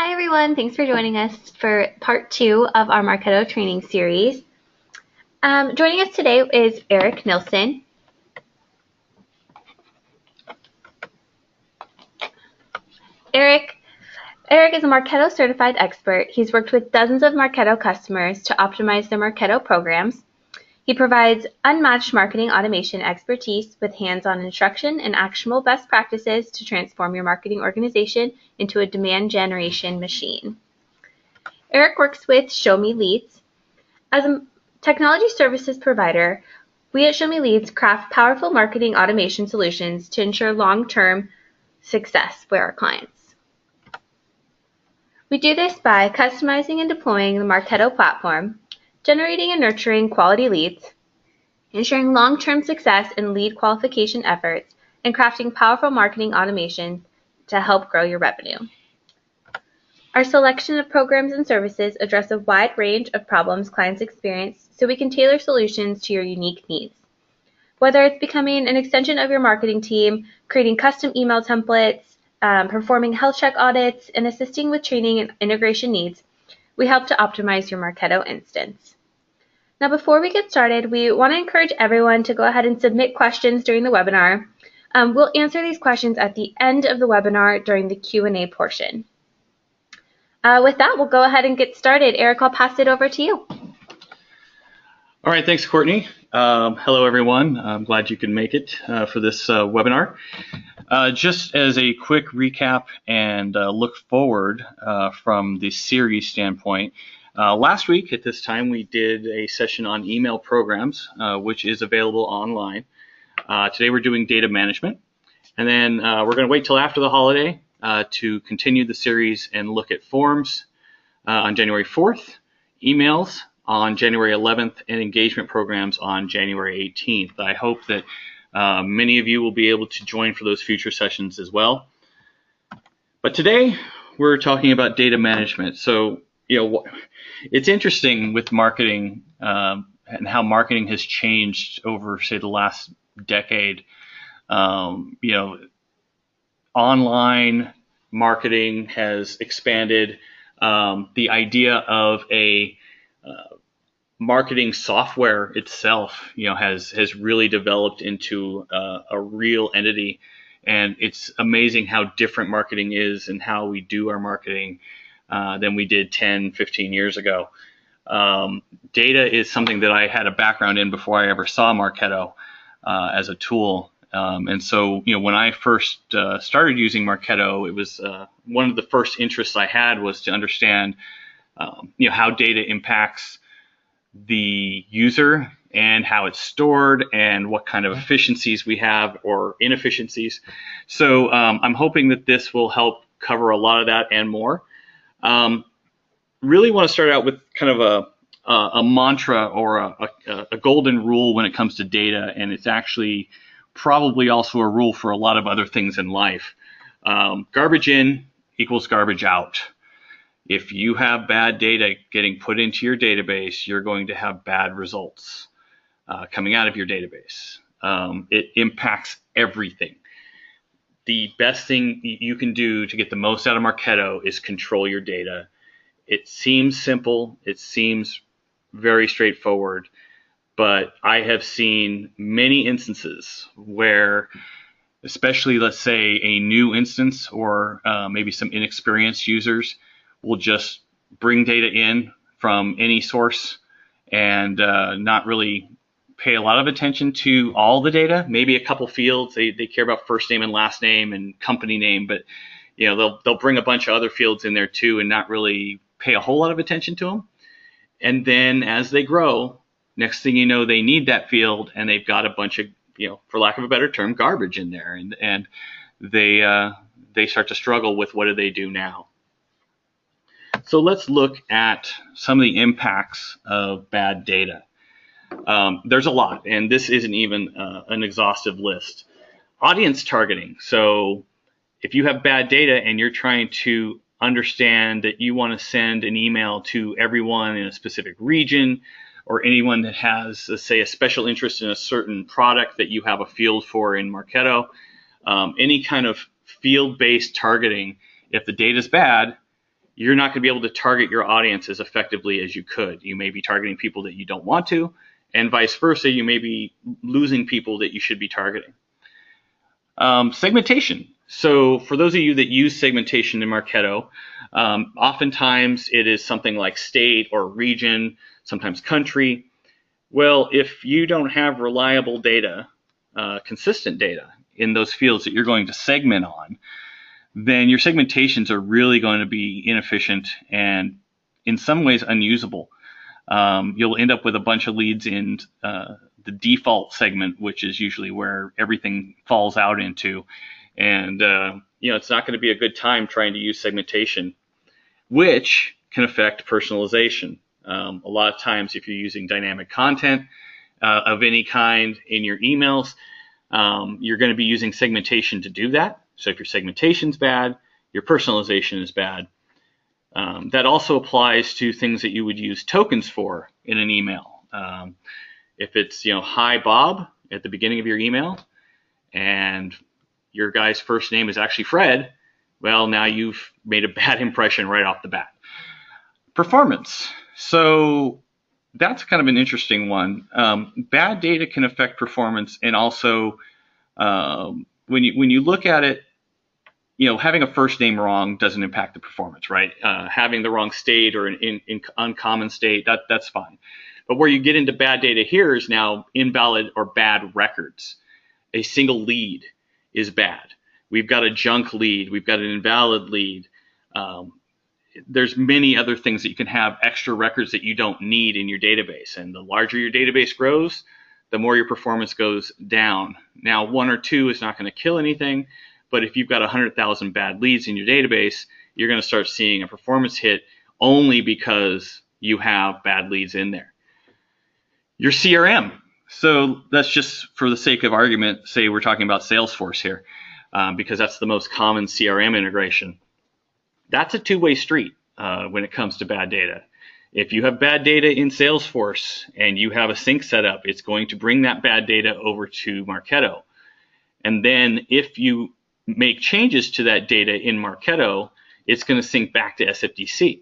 Hi everyone, thanks for joining us for part 2 of our Marketo training series. Joining us today is Eric Nilsson. Eric is a Marketo certified expert. He's worked with dozens of Marketo customers to optimize their Marketo programs. He provides unmatched marketing automation expertise with hands-on instruction and actionable best practices to transform your marketing organization into a demand generation machine. Eric works with Show Me Leads. As a technology services provider, we at Show Me Leads craft powerful marketing automation solutions to ensure long-term success for our clients. We do this by customizing and deploying the Marketo platform, generating and nurturing quality leads, ensuring long-term success in lead qualification efforts, and crafting powerful marketing automation to help grow your revenue. Our selection of programs and services address a wide range of problems clients experience so we can tailor solutions to your unique needs. Whether it's becoming an extension of your marketing team, creating custom email templates, performing health check audits, and assisting with training and integration needs, we help to optimize your Marketo instance. Now, before we get started, we want to encourage everyone to go ahead and submit questions during the webinar. We'll answer these questions at the end of the webinar during the Q&A portion. With that, we'll go ahead and get started. Eric, I'll pass it over to you. All right, thanks, Courtney. Hello, everyone. I'm glad you could make it for this webinar. Just as a quick recap and look forward from the series standpoint, last week at this time we did a session on email programs, which is available online. Today we're doing data management, and then we're going to wait till after the holiday to continue the series and look at forms on January 4th, emails on January 11th, and engagement programs on January 18th. I hope that many of you will be able to join for those future sessions as well. But today we're talking about data management. So, it's interesting with marketing and how marketing has changed over, say, the last decade. Online marketing has expanded. The idea of a marketing software itself, has really developed into a real entity, and it's amazing how different marketing is and how we do our marketing than we did 10, 15 years ago. Data is something that I had a background in before I ever saw Marketo as a tool. And so, when I first started using Marketo, it was one of the first interests I had was to understand, how data impacts the user and how it's stored and what kind of efficiencies we have or inefficiencies. So I'm hoping that this will help cover a lot of that and more. Really want to start out with kind of a mantra or a golden rule when it comes to data, and it's actually probably also a rule for a lot of other things in life. Garbage in equals garbage out. If you have bad data getting put into your database, you're going to have bad results coming out of your database. It impacts everything. The best thing you can do to get the most out of Marketo is control your data. It seems simple. It seems very straightforward. But I have seen many instances where, especially, let's say, a new instance or maybe some inexperienced users will just bring data in from any source and not really pay a lot of attention to all the data. Maybe a couple fields. They care about first name and last name and company name, but they'll bring a bunch of other fields in there too and not really pay a whole lot of attention to them. And then as they grow, next thing you know, they need that field and they've got a bunch of, for lack of a better term, garbage in there, and they start to struggle with what do they do now. So let's look at some of the impacts of bad data. There's a lot, and this isn't even an exhaustive list. Audience targeting. So if you have bad data and you're trying to understand that you want to send an email to everyone in a specific region or anyone that has, let's say, a special interest in a certain product that you have a field for in Marketo, any kind of field-based targeting, if the data is bad, you're not going to be able to target your audience as effectively as you could. You may be targeting people that you don't want to, and vice versa, you may be losing people that you should be targeting. Segmentation. So for those of you that use segmentation in Marketo, oftentimes it is something like state or region, sometimes country. Well, if you don't have reliable data, consistent data in those fields that you're going to segment on, then your segmentations are really going to be inefficient and in some ways unusable. You'll end up with a bunch of leads in the default segment, which is usually where everything falls out into. And it's not going to be a good time trying to use segmentation, which can affect personalization. A lot of times, if you're using dynamic content of any kind in your emails, you're going to be using segmentation to do that. So if your segmentation's bad, your personalization is bad. That also applies to things that you would use tokens for in an email. If it's, hi Bob at the beginning of your email, and your guy's first name is actually Fred, well, now you've made a bad impression right off the bat. Performance. So that's kind of an interesting one. Bad data can affect performance, and also when you look at it, having a first name wrong doesn't impact the performance, right? Having the wrong state or an uncommon state, that's fine. But where you get into bad data here is now invalid or bad records. A single lead is bad. We've got a junk lead. We've got an invalid lead. There's many other things that you can have, extra records that you don't need in your database. And the larger your database grows, the more your performance goes down. Now, 1 or 2 is not going to kill anything, but if you've got 100,000 bad leads in your database, you're going to start seeing a performance hit only because you have bad leads in there. Your CRM. So that's just for the sake of argument, say we're talking about Salesforce here, because that's the most common CRM integration. That's a two-way street when it comes to bad data. If you have bad data in Salesforce and you have a sync set up, it's going to bring that bad data over to Marketo. And then if you make changes to that data in Marketo, it's going to sync back to SFDC.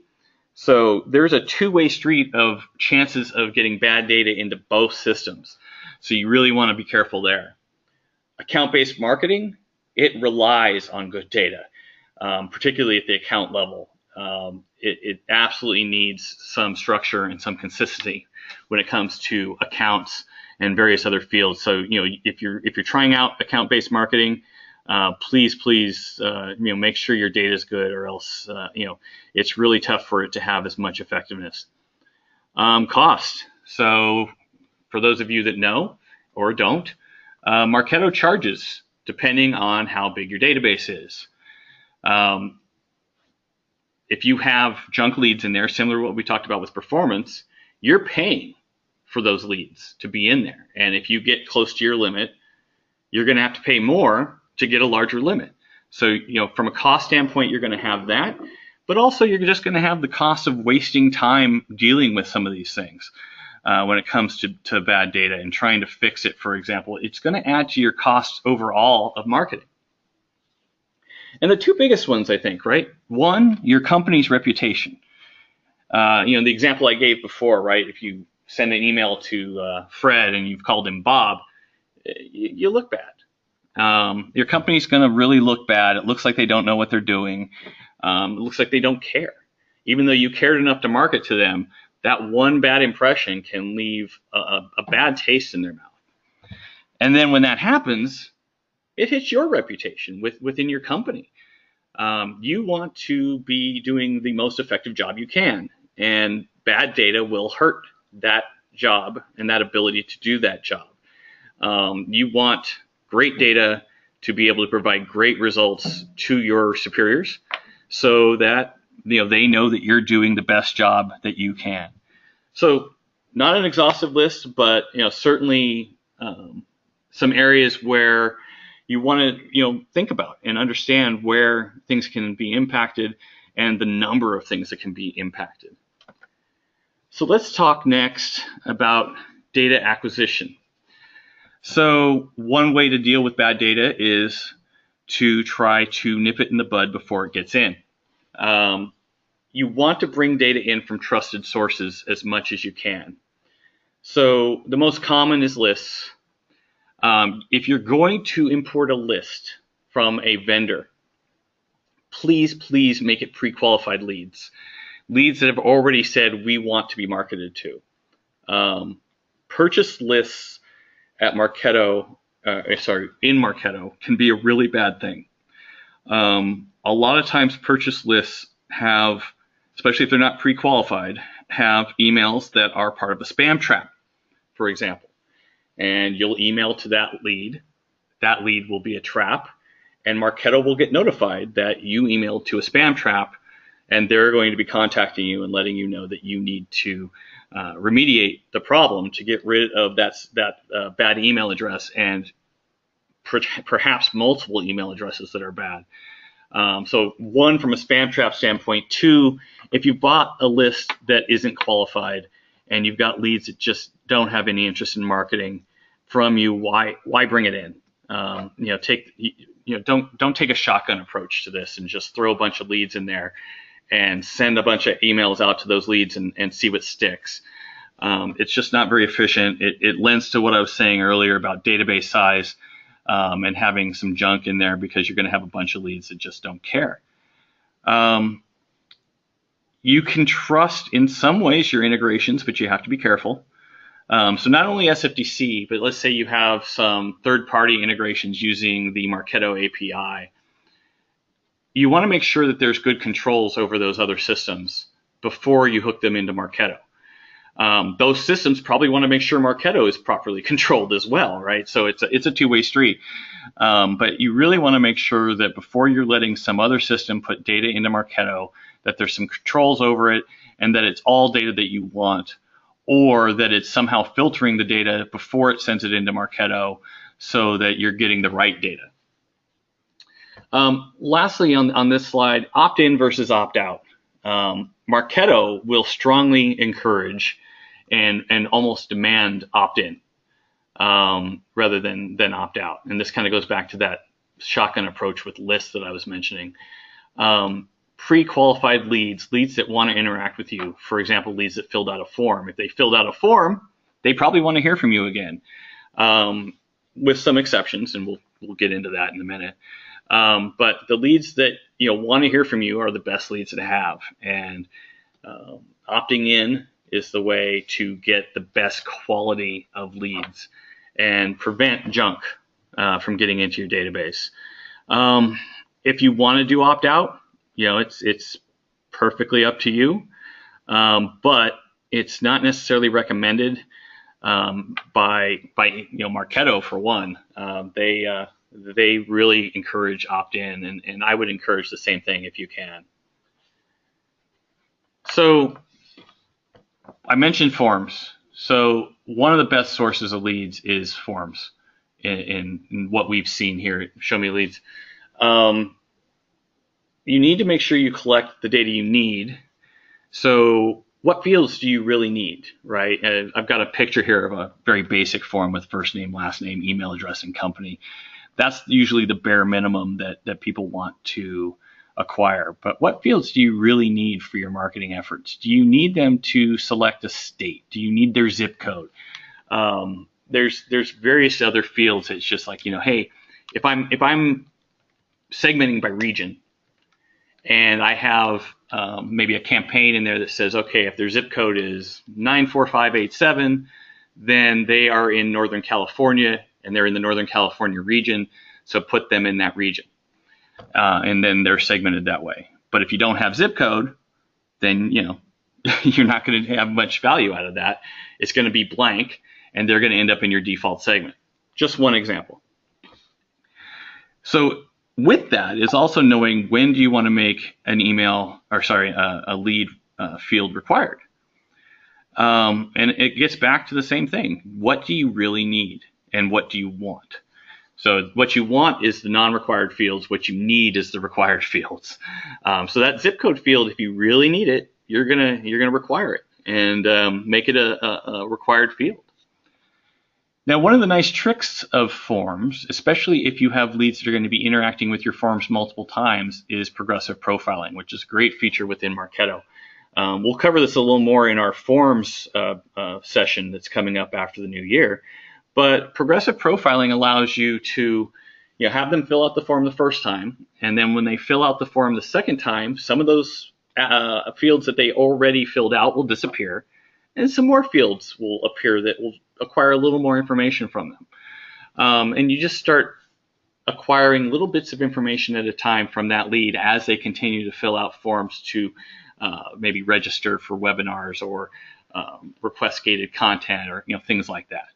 So there's a two-way street of chances of getting bad data into both systems. So you really want to be careful there. Account-based marketing, it relies on good data, particularly at the account level. It absolutely needs some structure and some consistency when it comes to accounts and various other fields. So if you're trying out account-based marketing, please make sure your data is good, or else it's really tough for it to have as much effectiveness. Cost. So for those of you that know or don't, Marketo charges depending on how big your database is. If you have junk leads in there, similar to what we talked about with performance, you're paying for those leads to be in there. And if you get close to your limit, you're going to have to pay more to get a larger limit. So, from a cost standpoint, you're going to have that, but also you're just going to have the cost of wasting time dealing with some of these things when it comes to bad data and trying to fix it. For example, it's going to add to your costs overall of marketing. And the two biggest ones, I think, right? One, your company's reputation. The example I gave before, right? If you send an email to Fred and you've called him Bob, you look bad. Your company's going to really look bad. It looks like they don't know what they're doing. It looks like they don't care. Even though you cared enough to market to them, that one bad impression can leave a bad taste in their mouth. And then when that happens, it hits your reputation within your company. You want to be doing the most effective job you can, and bad data will hurt that job and that ability to do that job. You want great data to be able to provide great results to your superiors so that they know that you're doing the best job that you can. So not an exhaustive list, but certainly some areas where you want to think about and understand where things can be impacted and the number of things that can be impacted. So let's talk next about data acquisition. So one way to deal with bad data is to try to nip it in the bud before it gets in. you want to bring data in from trusted sources as much as you can. So the most common is lists. If you're going to import a list from a vendor, please make it pre-qualified leads that have already said we want to be marketed to. Purchase lists at Marketo, in Marketo, can be a really bad thing. A lot of times purchase lists have, especially if they're not pre-qualified, have emails that are part of a spam trap, for example. And you'll email to that lead. That lead will be a trap, and Marketo will get notified that you emailed to a spam trap, and they're going to be contacting you and letting you know that you need to remediate the problem to get rid of that bad email address and perhaps multiple email addresses that are bad. So one, from a spam trap standpoint. Two, if you bought a list that isn't qualified and you've got leads that just don't have any interest in marketing from you, why bring it in? Don't take a shotgun approach to this and just throw a bunch of leads in there and send a bunch of emails out to those leads and see what sticks. It's just not very efficient. It lends to what I was saying earlier about database size and having some junk in there, because you're going to have a bunch of leads that just don't care. You can trust in some ways your integrations, but you have to be careful. So not only SFTC, but let's say you have some third-party integrations using the Marketo API. You want to make sure that there's good controls over those other systems before you hook them into Marketo. Those systems probably want to make sure Marketo is properly controlled as well, right? So it's a two-way street. But you really want to make sure that before you're letting some other system put data into Marketo, that there's some controls over it, and that it's all data that you want, or that it's somehow filtering the data before it sends it into Marketo so that you're getting the right data. Lastly, on this slide, opt-in versus opt-out. Marketo will strongly encourage and almost demand opt-in rather than opt-out. And this kind of goes back to that shotgun approach with lists that I was mentioning. Pre-qualified leads that want to interact with you, for example, leads that filled out a form. If they filled out a form, they probably want to hear from you again, with some exceptions, and we'll get into that in a minute. But the leads that want to hear from you are the best leads to have, and opting in is the way to get the best quality of leads and prevent junk from getting into your database. If you want to do opt out, it's perfectly up to you, but it's not necessarily recommended by Marketo, for one. They really encourage opt-in, and I would encourage the same thing if you can. So I mentioned forms. So one of the best sources of leads is forms in what we've seen here at Show Me Leads. You need to make sure you collect the data you need. So what fields do you really need, right? I've got a picture here of a very basic form with first name, last name, email address, and company. That's usually the bare minimum that people want to acquire. But what fields do you really need for your marketing efforts? Do you need them to select a state? Do you need their zip code? There's various other fields. It's just like, hey, if I'm segmenting by region, and I have maybe a campaign in there that says, okay, if their zip code is 94587, then they are in Northern California, and they're in the Northern California region, so put them in that region. And then they're segmented that way. But if you don't have zip code, then you're not going to have much value out of that. It's going to be blank, and they're going to end up in your default segment. Just one example. So with that is also knowing when do you want to make an a lead field required. And it gets back to the same thing. What do you really need, and what do you want? So what you want is the non-required fields. What you need is the required fields. So that zip code field, if you really need it, you're gonna require it and make it a required field. Now, one of the nice tricks of forms, especially if you have leads that are going to be interacting with your forms multiple times, is progressive profiling, which is a great feature within Marketo. We'll cover this a little more in our forms session that's coming up after the new year. But progressive profiling allows you to have them fill out the form the first time, and then when they fill out the form the second time, some of those fields that they already filled out will disappear, and some more fields will appear that will acquire a little more information from them. And you just start acquiring little bits of information at a time from that lead as they continue to fill out forms to maybe register for webinars or request gated content or things like that.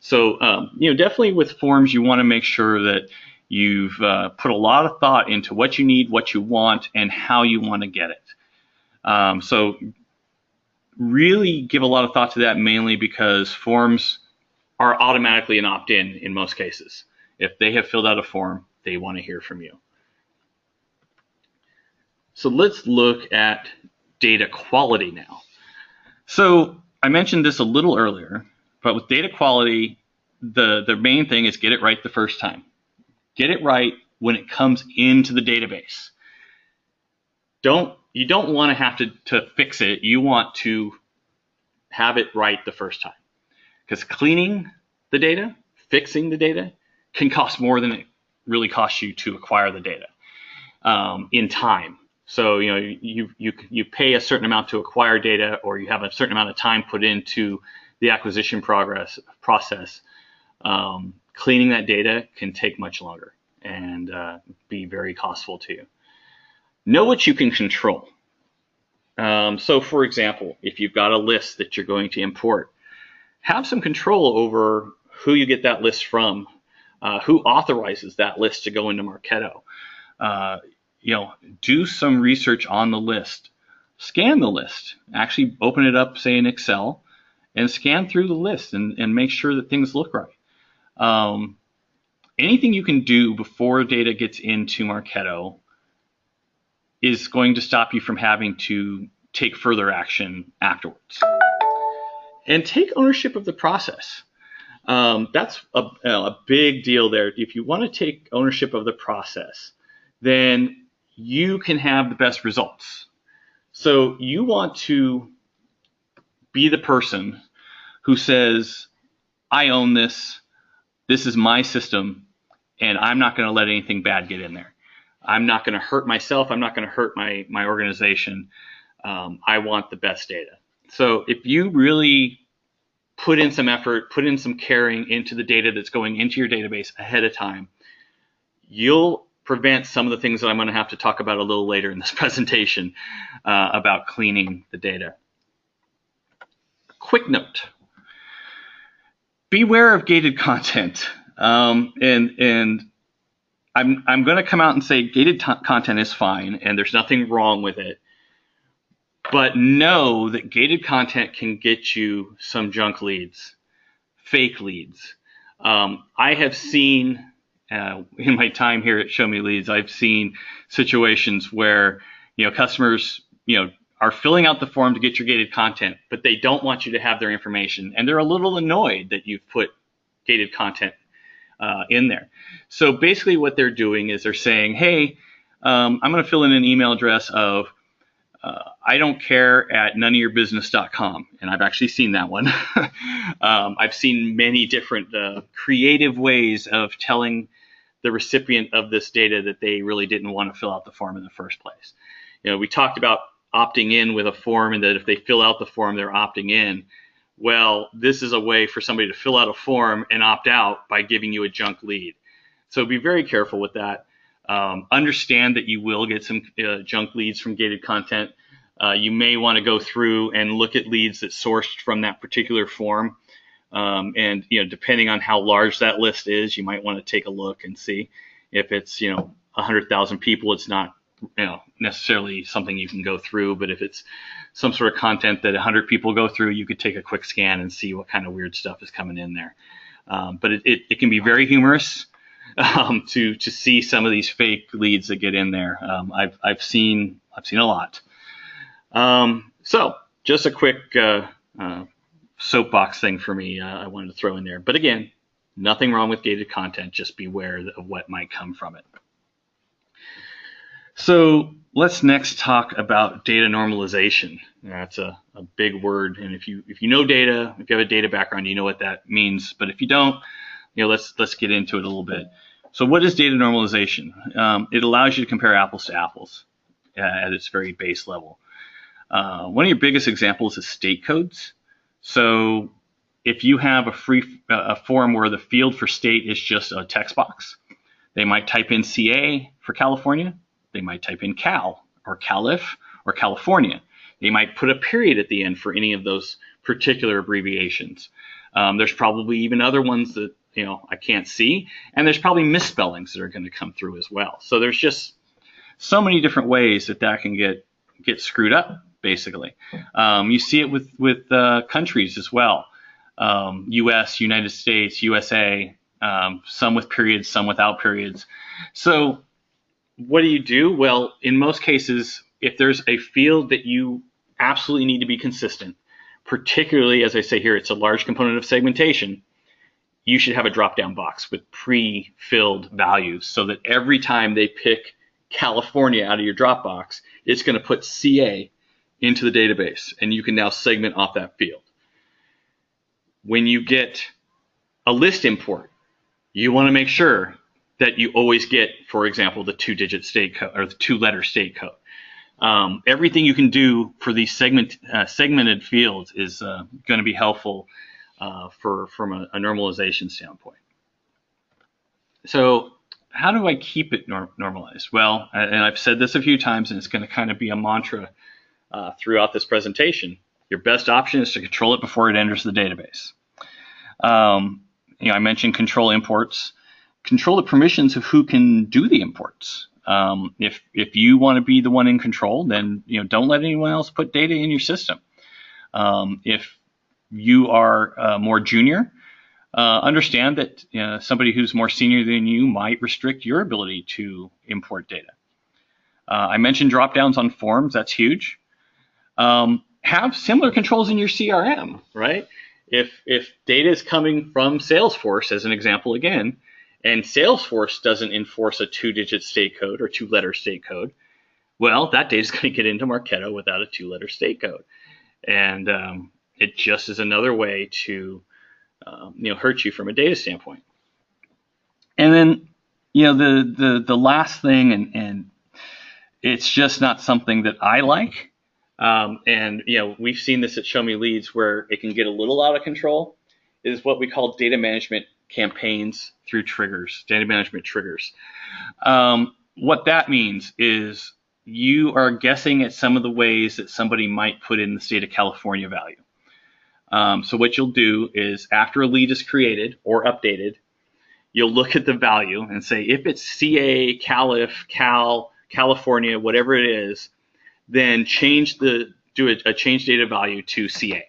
So definitely with forms, you want to make sure that you've put a lot of thought into what you need, what you want, and how you want to get it. So really give a lot of thought to that, mainly because forms are automatically an opt-in in most cases. If they have filled out a form, they want to hear from you. So let's look at data quality now. So I mentioned this a little earlier, but with data quality, the main thing is get it right the first time. Get it right when it comes into the database. You don't want to have to fix it. You want to have it right the first time. Because cleaning the data, fixing the data, can cost more than it really costs you to acquire the data in time. So you pay a certain amount to acquire data, or you have a certain amount of time put into the acquisition process. Cleaning that data can take much longer and be very costful to you. Know what you can control. So for example, if you've got a list that you're going to import, have some control over who you get that list from, who authorizes that list to go into Marketo. Do some research on the list. Scan the list. Actually open it up, say in Excel, and scan through the list and make sure that things look right. Anything you can do before data gets into Marketo is going to stop you from having to take further action afterwards. And take ownership of the process. That's a big deal there. If you want to take ownership of the process, then you can have the best results. So you want to be the person who says, I own this, this is my system, and I'm not going to let anything bad get in there. I'm not going to hurt myself. I'm not going to hurt my organization. I want the best data. So if you really put in some effort, put in some caring into the data that's going into your database ahead of time, you'll prevent some of the things that I'm going to have to talk about a little later in this presentation about cleaning the data. Quick note. Beware of gated content. And I'm going to come out and say gated content is fine and there's nothing wrong with it. But know that gated content can get you some junk leads, fake leads. I have seen, in my time here at Show Me Leads, I've seen situations where customers are filling out the form to get your gated content, but they don't want you to have their information, and they're a little annoyed that you've put gated content in there. So basically, what they're doing is they're saying, "Hey, I'm going to fill in an email address of I don't care at noneofyourbusiness.com," and I've actually seen that one. I've seen many different creative ways of telling the recipient of this data that they really didn't want to fill out the form in the first place. We talked about opting in with a form, and that if they fill out the form, they're opting in. Well, this is a way for somebody to fill out a form and opt out by giving you a junk lead. So be very careful with that. Understand that you will get some junk leads from gated content. You may want to go through and look at leads that sourced from that particular form. And depending on how large that list is, you might want to take a look and see. If it's 100,000 people, it's not necessarily something you can go through. But if it's some sort of content that 100 people go through, you could take a quick scan and see what kind of weird stuff is coming in there. But it can be very humorous to see some of these fake leads that get in there. I've seen a lot. So just a quick soapbox thing for me I wanted to throw in there. But again, Nothing wrong with gated content, just beware of what might come from it. So let's next talk about data normalization. That's a big word, and if you know data, if you have a data background, you know what that means. But if you don't, let's get into it a little bit. So what is data normalization? It allows you to compare apples to apples at its very base level. One of your biggest examples is state codes. So if you have a form where the field for state is just a text box, they might type in CA for California. They might type in Cal or Calif or California. They might put a period at the end for any of those particular abbreviations. There's probably even other ones that I can't see, and there's probably misspellings that are going to come through as well. So there's just so many different ways that can get screwed up, basically. You see it with countries as well. U.S., United States, USA, some with periods, some without periods. So what do? Well, in most cases, if there's a field that you absolutely need to be consistent, particularly, as I say here, it's a large component of segmentation, you should have a drop-down box with pre-filled values so that every time they pick California out of your drop box, it's going to put CA into the database, and you can now segment off that field. When you get a list import, you want to make sure that you always get, for example, the 2-digit state code or the 2-letter state code. Everything you can do for these segmented fields is going to be helpful from a normalization standpoint. So how do I keep it normalized? Well, and I've said this a few times, and it's going to kind of be a mantra throughout this presentation. Your best option is to control it before it enters the database. I mentioned control imports. Control the permissions of who can do the imports. If you want to be the one in control, then don't let anyone else put data in your system. If you are more junior, understand that somebody who's more senior than you might restrict your ability to import data. I mentioned drop-downs on forms. That's huge. Have similar controls in your CRM, right? If data is coming from Salesforce, as an example again, and Salesforce doesn't enforce a 2-digit state code or 2-letter state code, well, that data is going to get into Marketo without a 2-letter state code. And it just is another way to hurt you from a data standpoint. And then the last thing, and it's just not something that I like. And we've seen this at Show Me Leads where it can get a little out of control, is what we call data management campaigns through triggers, data management triggers. What that means is you are guessing at some of the ways that somebody might put in the state of California value. So what you'll do is after a lead is created or updated, you'll look at the value and say, if it's CA, Calif, Cal, California, whatever it is, then do a change data value to CA.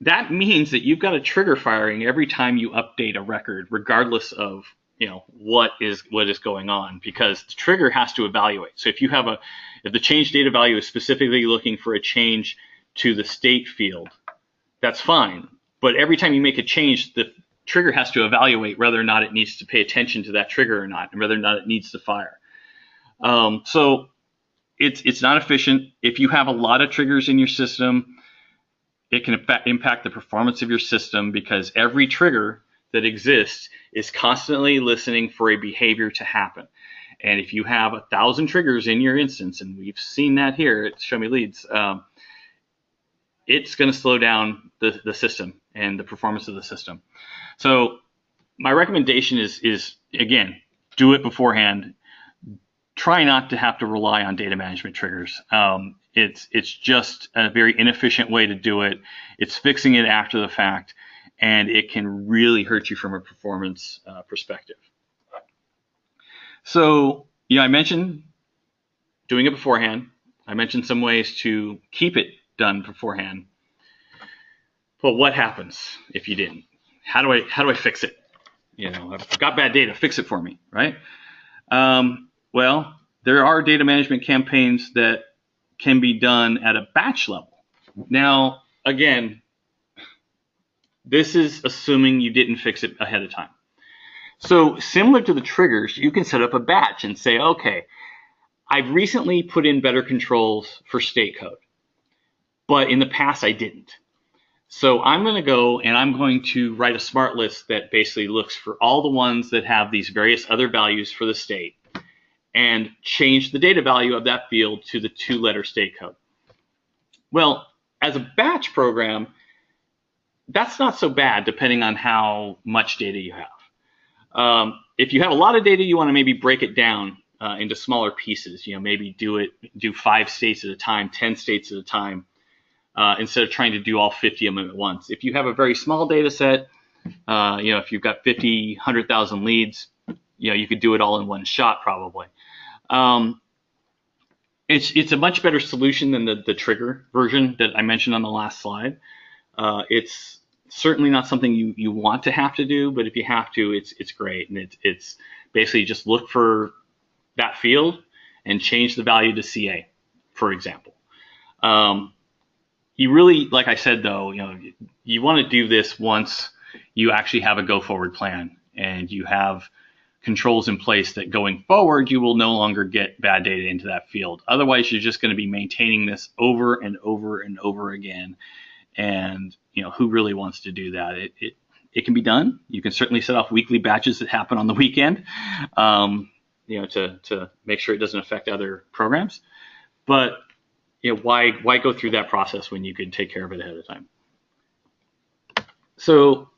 That means that you've got a trigger firing every time you update a record, regardless of what is going on, because the trigger has to evaluate. So if the change data value is specifically looking for a change to the state field, that's fine. But every time you make a change, the trigger has to evaluate whether or not it needs to pay attention to that trigger or not, and whether or not it needs to fire. So it's not efficient. If you have a lot of triggers in your system, it can impact the performance of your system, because every trigger that exists is constantly listening for a behavior to happen. And if you have 1,000 triggers in your instance, and we've seen that here at Show Me Leads, it's going to slow down the system and the performance of the system. So my recommendation is again, do it beforehand. Try not to have to rely on data management triggers. It's just a very inefficient way to do it. It's fixing it after the fact, and it can really hurt you from a performance perspective. So, I mentioned doing it beforehand. I mentioned some ways to keep it done beforehand. But what happens if you didn't? How do I fix it? I've got bad data. Fix it for me, right? Well, there are data management campaigns that can be done at a batch level. Now, again, This is assuming you didn't fix it ahead of time. So similar to the triggers, you can set up a batch and say, okay, I've recently put in better controls for state code, but in the past I didn't. So I'm going to go and I'm going to write a smart list that basically looks for all the ones that have these various other values for the state and change the data value of that field to the 2-letter state code. Well, as a batch program, that's not so bad depending on how much data you have. If you have a lot of data, you want to maybe break it down into smaller pieces. Maybe do 5 states at a time, 10 states at a time, instead of trying to do all 50 of them at once. If you have a very small data set, if you've got 50, 100,000 leads, you could do it all in one shot probably. It's a much better solution than the trigger version that I mentioned on the last slide. It's certainly not something you want to have to do, but if you have to, it's great. And it's basically just look for that field and change the value to CA, for example. You really, like I said, though, you want to do this once you actually have a go forward plan and you have controls in place that going forward, you will no longer get bad data into that field. Otherwise, you're just going to be maintaining this over and over and over again. And, who really wants to do that? It can be done. You can certainly set off weekly batches that happen on the weekend, to make sure it doesn't affect other programs. But, why go through that process when you could take care of it ahead of time? So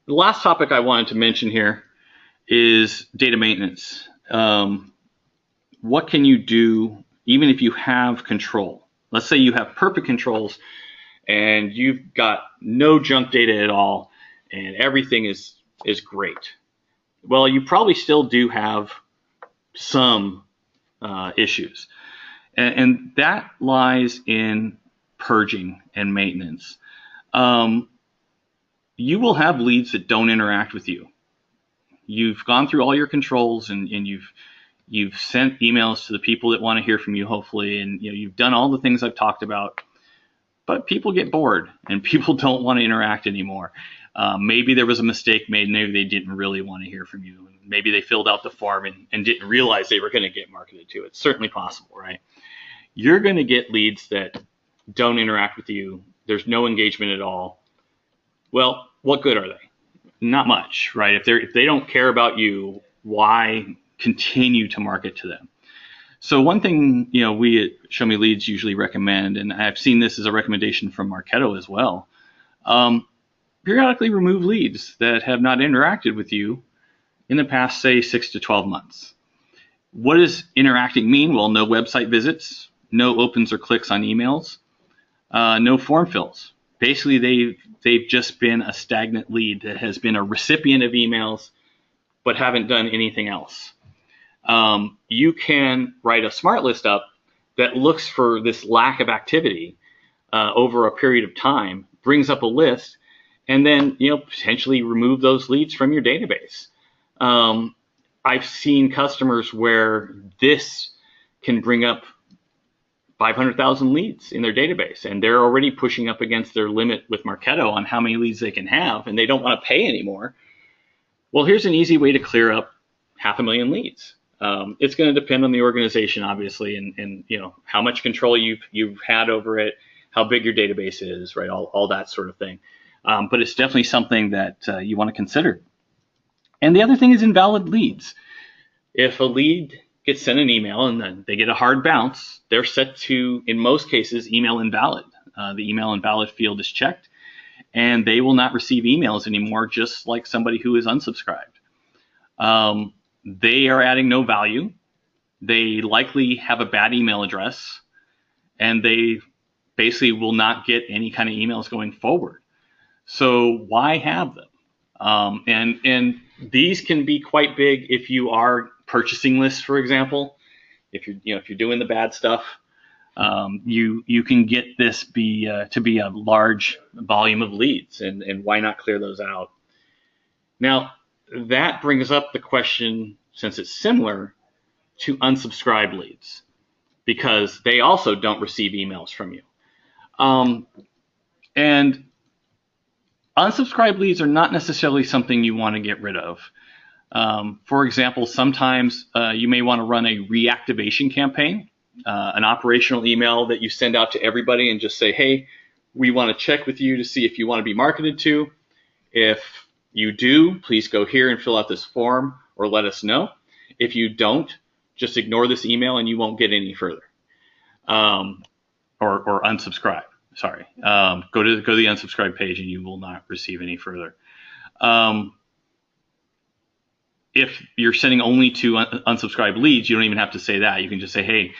the last topic I wanted to mention here is data maintenance. What can you do even if you have control? Let's say you have perfect controls and you've got no junk data at all and everything is great. Well, you probably still do have some issues. And that lies in purging and maintenance. You will have leads that don't interact with you. You've gone through all your controls and you've sent emails to the people that want to hear from you, hopefully, and you've done all the things I've talked about. But people get bored and people don't want to interact anymore. Maybe there was a mistake made. Maybe they didn't really want to hear from you. Maybe they filled out the form and didn't realize they were going to get marketed to. It's certainly possible, right? You're going to get leads that don't interact with you. There's no engagement at all. Well, what good are they? Not much, right? If they don't care about you, why continue to market to them? So one thing, we at Show Me Leads usually recommend, and I've seen this as a recommendation from Marketo as well, periodically remove leads that have not interacted with you in the past, say, 6 to 12 months. What does interacting mean? Well, no website visits, no opens or clicks on emails, no form fills. Basically, they've just been a stagnant lead that has been a recipient of emails but haven't done anything else. You can write a smart list up that looks for this lack of activity over a period of time, brings up a list, and then potentially remove those leads from your database. I've seen customers where this can bring up 500,000 leads in their database, and they're already pushing up against their limit with Marketo on how many leads they can have, and they don't want to pay anymore. Well, here's an easy way to clear up 500,000 leads. It's going to depend on the organization, obviously, and how much control you've had over it, how big your database is, right? All that sort of thing. But it's definitely something that you want to consider. And the other thing is invalid leads. If a lead gets sent an email and then they get a hard bounce, they're set to, in most cases, email invalid. The email invalid field is checked, and they will not receive emails anymore, just like somebody who is unsubscribed. They are adding no value. They likely have a bad email address, and they basically will not get any kind of emails going forward. So why have them? And these can be quite big if you are purchasing lists, for example. If you're doing the bad stuff, you can get this to be a large volume of leads, and why not clear those out? Now, that brings up the question, since it's similar, to unsubscribed leads, because they also don't receive emails from you. And Unsubscribed leads are not necessarily something you want to get rid of. For example, sometimes you may want to run a reactivation campaign, an operational email that you send out to everybody and just say, hey, we want to check with you to see if you want to be marketed to. If you do, please go here and fill out this form or let us know. If you don't, just ignore this email and you won't get any further. Or unsubscribe. Sorry. Go to the unsubscribe page and you will not receive any further. If you're sending only to unsubscribed leads, you don't even have to say that. You can just say, hey,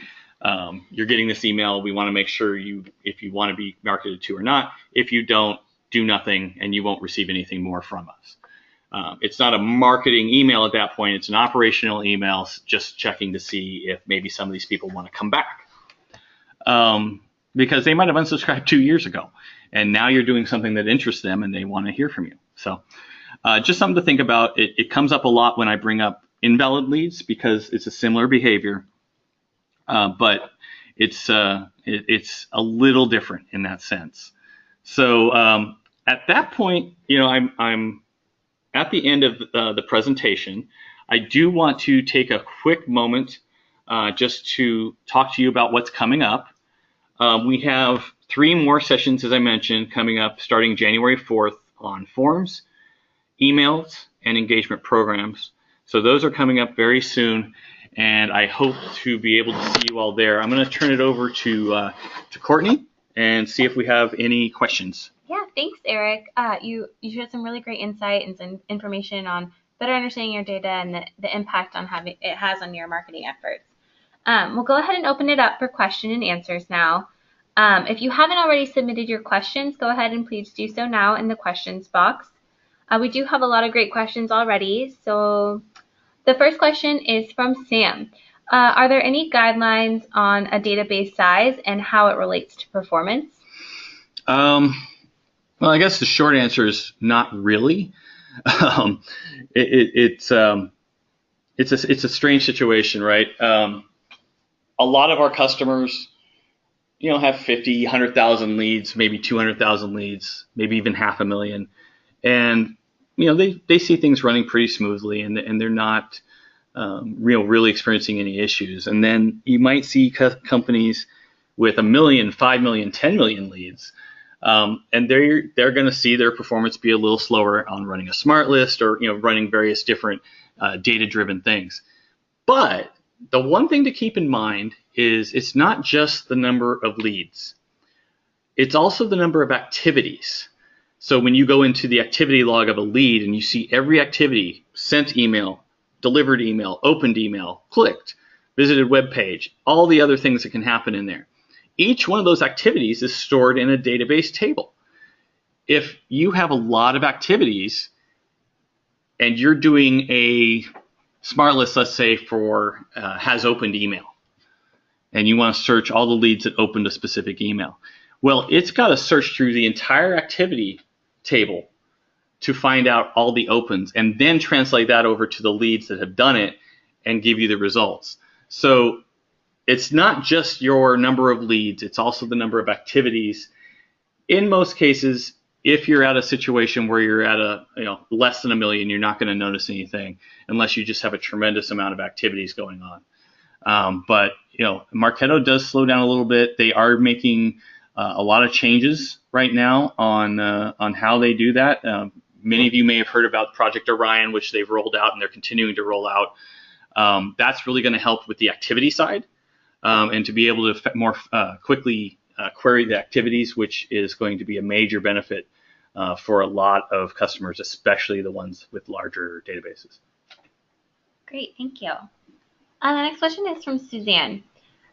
you're getting this email. We want to make sure if you want to be marketed to or not. If you don't, do nothing and you won't receive anything more from us. It's not a marketing email at that point. It's an operational email just checking to see if maybe some of these people want to come back. Because they might have unsubscribed 2 years ago and now you're doing something that interests them and they want to hear from you. So just something to think about. It comes up a lot when I bring up invalid leads because it's a similar behavior, but it's a little different in that sense. So at that point, I'm at the end of the presentation. I do want to take a quick moment just to talk to you about what's coming up. We have 3 more sessions, as I mentioned, coming up starting January 4th on forms, emails, and engagement programs. So those are coming up very soon, and I hope to be able to see you all there. I'm going to turn it over to Courtney and see if we have any questions. Yeah, thanks, Eric. You shared some really great insight and some information on better understanding your data and the impact it has on your marketing efforts. We'll go ahead and open it up for question and answers now. If you haven't already submitted your questions, go ahead and please do so now in the questions box. We do have a lot of great questions already. So the first question is from Sam. Are there any guidelines on a database size and how it relates to performance? Well, I guess the short answer is not really. It's a strange situation, right? A lot of our customers, have 50, 100,000 leads, maybe 200,000 leads, maybe even 500,000. And, they see things running pretty smoothly and they're not really experiencing any issues. And then you might see companies with 1 million, 5 million, 10 million leads. And they're going to see their performance be a little slower on running a smart list or, running various different data-driven things. But the one thing to keep in mind is it's not just the number of leads. It's also the number of activities. So when you go into the activity log of a lead and you see every activity, sent email, delivered email, opened email, clicked, visited web page, all the other things that can happen in there. Each one of those activities is stored in a database table. If you have a lot of activities and you're doing a smart list, let's say for has opened email, and you want to search all the leads that opened a specific email, well, it's got to search through the entire activity table to find out all the opens and then translate that over to the leads that have done it and give you the results. So it's not just your number of leads, it's also the number of activities. In most cases, if you're at a situation where you're at less than 1 million, you're not going to notice anything unless you just have a tremendous amount of activities going on. But Marketo does slow down a little bit. They are making a lot of changes right now on how they do that. Many of you may have heard about Project Orion, which they've rolled out and they're continuing to roll out. That's really going to help with the activity side and to be able to more quickly query the activities, which is going to be a major benefit for a lot of customers, especially the ones with larger databases. Great, thank you. The next question is from Suzanne.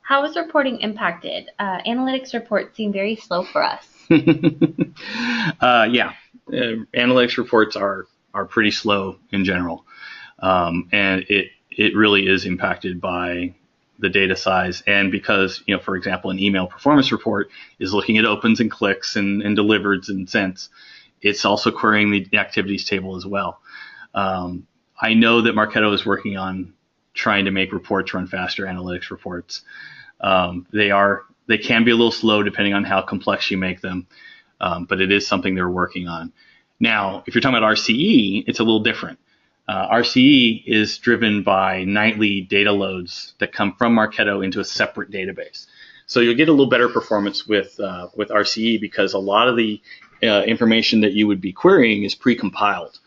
How is reporting impacted? Analytics reports seem very slow for us. Yeah, analytics reports are pretty slow in general, and it really is impacted by the data size. And because, for example, an email performance report is looking at opens and clicks and delivers and sends, it's also querying the activities table as well. I know that Marketo is working on trying to make reports run faster, analytics reports. They can be a little slow depending on how complex you make them, but it is something they're working on. Now, if you're talking about RCE, it's a little different. RCE is driven by nightly data loads that come from Marketo into a separate database. So you'll get a little better performance with RCE because a lot of the information that you would be querying is pre-compiled.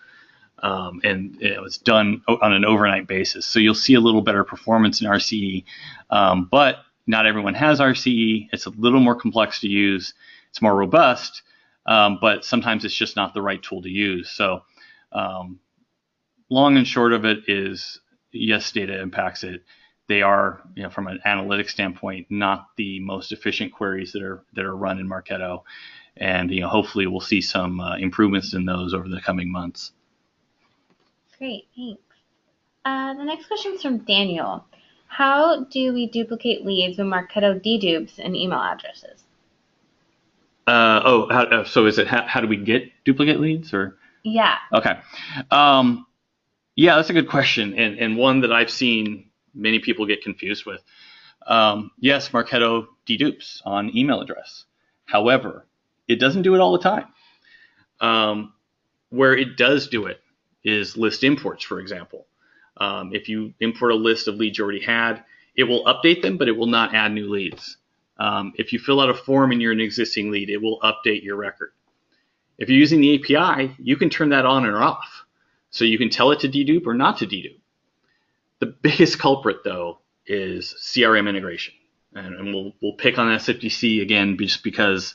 And it's done on an overnight basis. So you'll see a little better performance in RCE, but not everyone has RCE. It's a little more complex to use. It's more robust, but sometimes it's just not the right tool to use. So long and short of it is, yes, data impacts it. They are, from an analytics standpoint, not the most efficient queries that are run in Marketo. And hopefully we'll see some improvements in those over the coming months. Great, thanks. The next question is from Daniel. How do we duplicate leads when Marketo dedupes an email addresses? So is it how do we get duplicate leads, or? Yeah. Okay. Yeah, that's a good question, and one that I've seen many people get confused with. Yes, Marketo dedupes on email address. However, it doesn't do it all the time. Where it does do it is list imports, for example. If you import a list of leads you already had, it will update them, but it will not add new leads. If you fill out a form and you're an existing lead, it will update your record. If you're using the API, you can turn that on or off. So you can tell it to dedupe or not to dedupe. The biggest culprit, though, is CRM integration. And we'll pick on SFTC again just because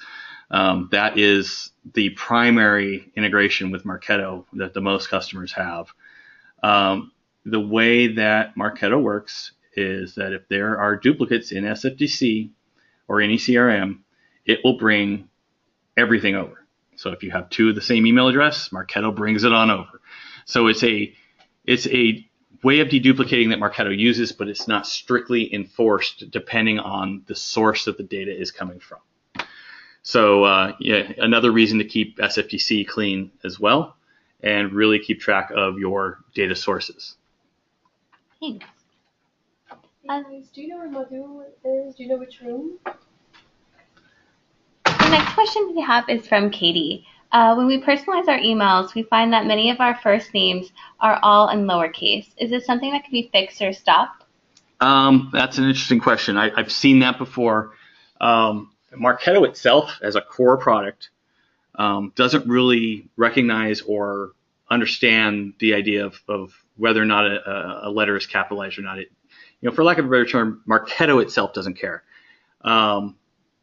that is the primary integration with Marketo that the most customers have. The way that Marketo works is that if there are duplicates in SFTC or any CRM, it will bring everything over. So if you have two of the same email address, Marketo brings it on over. So it's a way of deduplicating that Marketo uses, but it's not strictly enforced depending on the source that the data is coming from. So another reason to keep SFTC clean as well, and really keep track of your data sources. Thanks. Do you know where Madhu is? Do you know which room? The next question we have is from Katie. When we personalize our emails, we find that many of our first names are all in lowercase. Is this something that can be fixed or stopped? That's an interesting question. I've seen that before. Marketo itself, as a core product, doesn't really recognize or understand the idea of whether or not a letter is capitalized or not. For lack of a better term, Marketo itself doesn't care.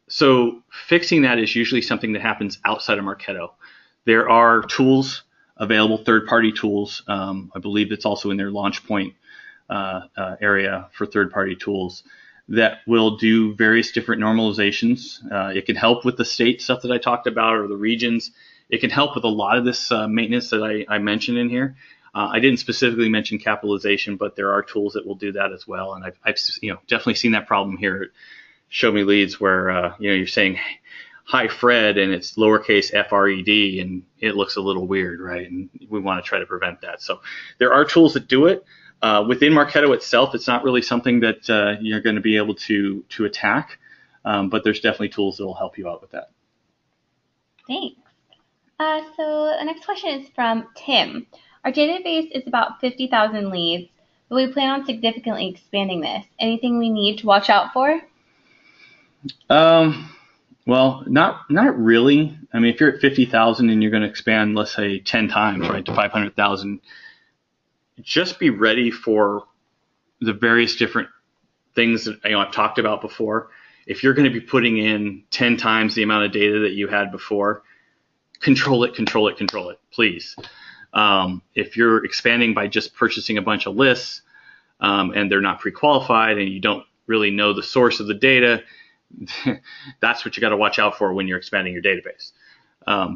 So fixing that is usually something that happens outside of Marketo. There are tools available, third-party tools. I believe it's also in their launch point area for third-party tools that will do various different normalizations. It can help with the state stuff that I talked about, or the regions. It can help with a lot of this maintenance that I mentioned in here. I didn't specifically mention capitalization, but there are tools that will do that as well. And I've definitely seen that problem here at Show Me Leads, where you're saying hi Fred and it's lowercase FRED and it looks a little weird, right? And we want to try to prevent that. So there are tools that do it. Within Marketo itself, it's not really something that you're going to be able to attack, but there's definitely tools that will help you out with that. Thanks. So the next question is from Tim. Our database is about 50,000 leads, but we plan on significantly expanding this. Anything we need to watch out for? Well, not really. I mean, if you're at 50,000 and you're going to expand, let's say 10 times, right, to 500,000, just be ready for the various different things that I've talked about before. If you're going to be putting in 10 times the amount of data that you had before, control it, please. If you're expanding by just purchasing a bunch of lists and they're not pre-qualified and you don't really know the source of the data, that's what you got to watch out for when you're expanding your database.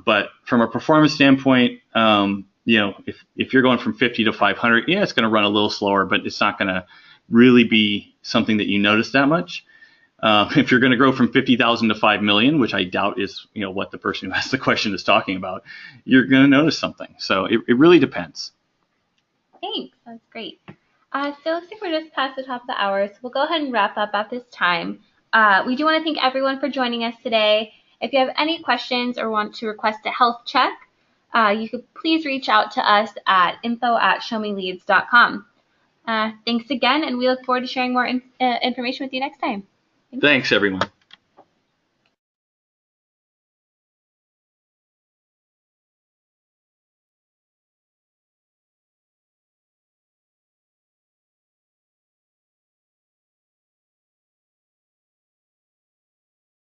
But from a performance standpoint, if you're going from 50 to 500, it's going to run a little slower, but it's not going to really be something that you notice that much. If you're going to grow from 50,000 to 5 million, which I doubt is what the person who asked the question is talking about, you're going to notice something. So it really depends. Thanks. That's great. So it looks like we're just past the top of the hour, so we'll go ahead and wrap up at this time. We do want to thank everyone for joining us today. If you have any questions or want to request a health check, you could please reach out to us at info@showmeleads.com. Thanks again, and we look forward to sharing more information with you next time. Thanks everyone.